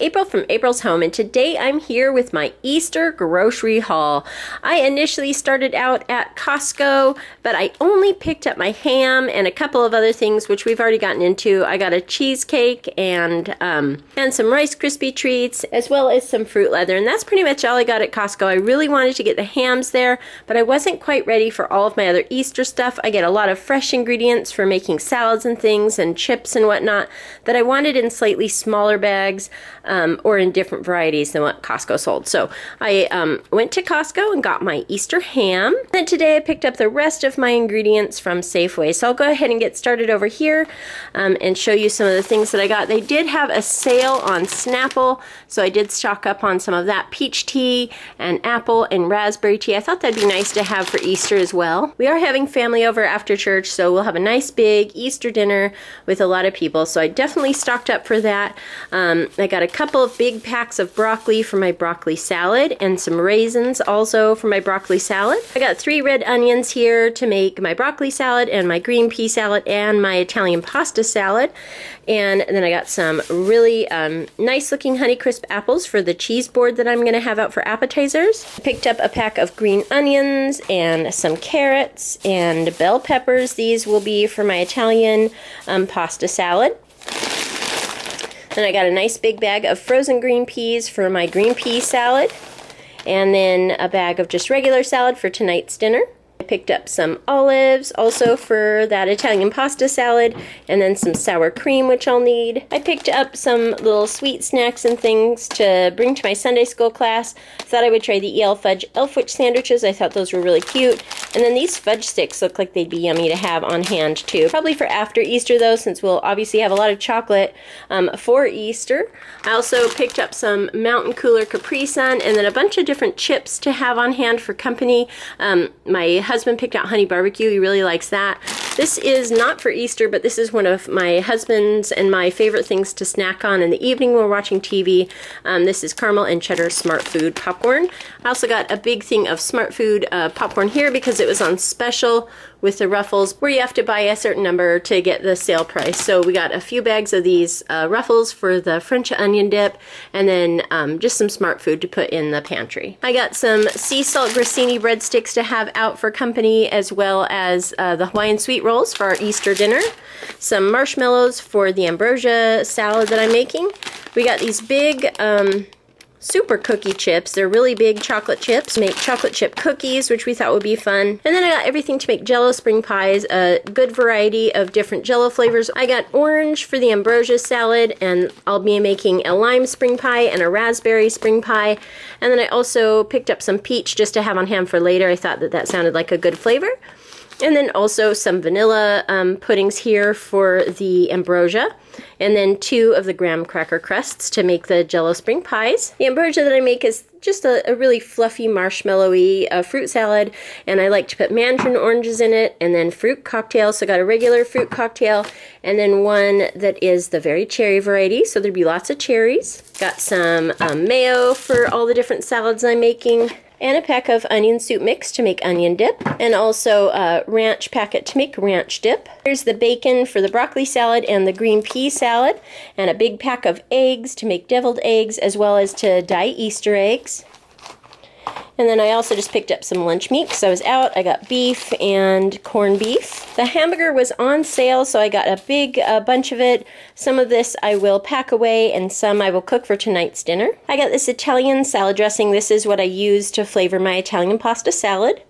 April from April's Home, and today I'm here with my Easter grocery haul. I initially started out at Costco, but I only picked up my ham and a couple of other things which we've already gotten into. I got a cheesecake and some Rice Krispie treats, as well as some fruit leather, and that's pretty much all I got at Costco. I really wanted to get the hams there, but I wasn't quite ready for all of my other Easter stuff. I get a lot of fresh ingredients for making salads and things and chips and whatnot that I wanted in slightly smaller bags or in different varieties than what Costco sold. So I went to Costco and got my Easter ham. And today I picked up the rest of my ingredients from Safeway. So I'll go ahead and get started over here and show you some of the things that I got. They did have a sale on Snapple, so I did stock up on some of that peach tea and apple and raspberry tea. I thought that'd be nice to have for Easter as well. We are having family over after church, so we'll have a nice big Easter dinner with a lot of people. So I definitely stocked up for that. I got a couple of big packs of broccoli for my broccoli salad and some raisins also for my broccoli salad. I got 3 red onions here to make my broccoli salad and my green pea salad and my Italian pasta salad. And then I got some really nice looking Honeycrisp apples for the cheese board that I'm going to have out for appetizers. I picked up a pack of green onions and some carrots and bell peppers. These will be for my Italian pasta salad. Then I got a nice big bag of frozen green peas for my green pea salad. And then a bag of just regular salad for tonight's dinner. I picked up some olives also for that Italian pasta salad, and then some sour cream, which I'll need. I picked up some little sweet snacks and things to bring to my Sunday school class. I thought I would try the EL Fudge Elfwich sandwiches. I thought those were really cute. And then these fudge sticks look like they'd be yummy to have on hand too. Probably for after Easter though, since we'll obviously have a lot of chocolate for Easter. I also picked up some Mountain Cooler Capri Sun and then a bunch of different chips to have on hand for company. My husband picked out honey barbecue. He really likes that. This is not for Easter, but this is one of my husband's and my favorite things to snack on in the evening when we're watching TV. This is caramel and cheddar Smart Food popcorn. I also got a big thing of Smart Food popcorn here because it was on special with the Ruffles, where you have to buy a certain number to get the sale price. So we got a few bags of these Ruffles for the French onion dip, and then just some Smart Food to put in the pantry. I got some sea salt grissini breadsticks to have out for company, as well as the Hawaiian sweet rolls for our Easter dinner. Some marshmallows for the ambrosia salad that I'm making. We got these big super cookie chips. They're really big chocolate chips. Make chocolate chip cookies, which we thought would be fun. And then I got everything to make Jell-O spring pies, a good variety of different Jell-O flavors. I got orange for the ambrosia salad, and I'll be making a lime spring pie and a raspberry spring pie. And then I also picked up some peach just to have on hand for later. I thought that that sounded like a good flavor. And then also some vanilla puddings here for the ambrosia. And then 2 of the graham cracker crusts to make the Jell-O spring pies. The ambrosia that I make is just a really fluffy, marshmallowy fruit salad. And I like to put mandarin oranges in it, and then fruit cocktails. So I got a regular fruit cocktail, and then one that is the very cherry variety. So there'd be lots of cherries. Got some mayo for all the different salads I'm making. And a pack of onion soup mix to make onion dip, and also a ranch packet to make ranch dip. Here's the bacon for the broccoli salad and the green pea salad, and a big pack of eggs to make deviled eggs, as well as to dye Easter eggs. And then I also just picked up some lunch meat because I was out. I got beef and corned beef. The hamburger was on sale, so I got a big bunch of it. Some of this I will pack away, and some I will cook for tonight's dinner. I got this Italian salad dressing. This is what I use to flavor my Italian pasta salad.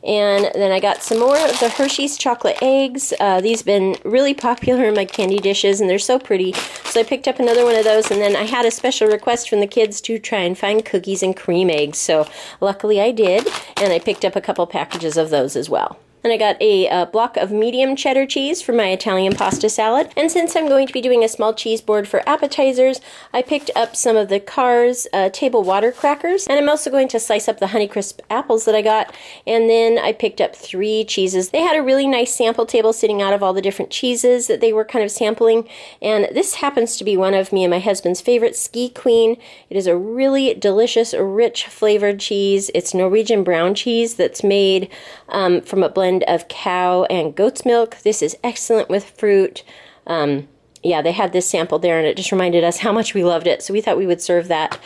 And then I got some more of the Hershey's chocolate eggs. These have been really popular in my candy dishes, and they're so pretty. So I picked up another one of those, and then I had a special request from the kids to try and find cookies and cream eggs. So luckily I did, and I picked up a couple packages of those as well. And I got a block of medium cheddar cheese for my Italian pasta salad. And since I'm going to be doing a small cheese board for appetizers, I picked up some of the Carr's table water crackers. And I'm also going to slice up the Honeycrisp apples that I got. And then I picked up 3 cheeses. They had a really nice sample table sitting out of all the different cheeses that they were kind of sampling. And this happens to be one of me and my husband's favorite, Ski Queen. It is a really delicious, rich flavored cheese. It's Norwegian brown cheese that's made from a blend of cow and goat's milk. This is excellent with fruit. yeah, they had this sample there, and it just reminded us how much we loved it. So we thought we would serve that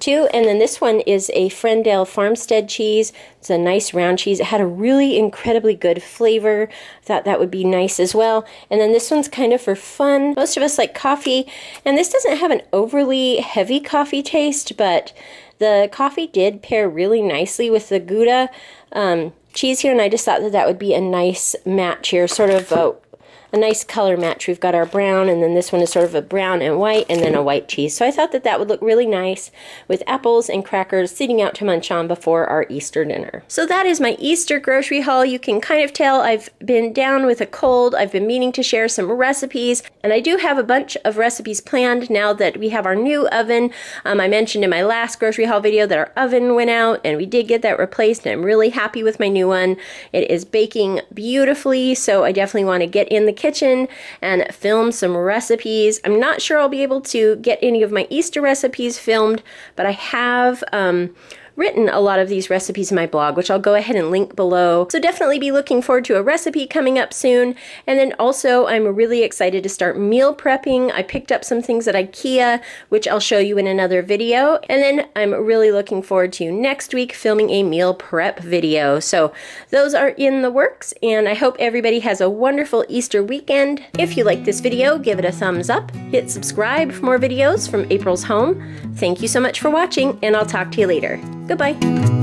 too. And then this one is a Frendale Farmstead cheese. It's a nice round cheese. It had a really incredibly good flavor. Thought that would be nice as well. And then this one's kind of for fun. Most of us like coffee, and this doesn't have an overly heavy coffee taste, but the coffee did pair really nicely with the Gouda cheese here, and I just thought that that would be a nice match here, sort of a nice color match. We've got our brown, and then this one is sort of a brown and white, and then a white cheese. So I thought that that would look really nice with apples and crackers sitting out to munch on before our Easter dinner. So that is my Easter grocery haul. You can kind of tell I've been down with a cold. I've been meaning to share some recipes, and I do have a bunch of recipes planned now that we have our new oven. I mentioned in my last grocery haul video that our oven went out, and we did get that replaced, and I'm really happy with my new one. It is baking beautifully, so I definitely want to get in the kitchen and film some recipes. I'm not sure I'll be able to get any of my Easter recipes filmed, but I have written a lot of these recipes in my blog, which I'll go ahead and link below. So definitely be looking forward to a recipe coming up soon. And then also I'm really excited to start meal prepping. I picked up some things at IKEA, which I'll show you in another video. And then I'm really looking forward to next week filming a meal prep video. So those are in the works, and I hope everybody has a wonderful Easter weekend. If you like this video, give it a thumbs up, hit subscribe for more videos from April's Home. Thank you so much for watching, and I'll talk to you later. Goodbye.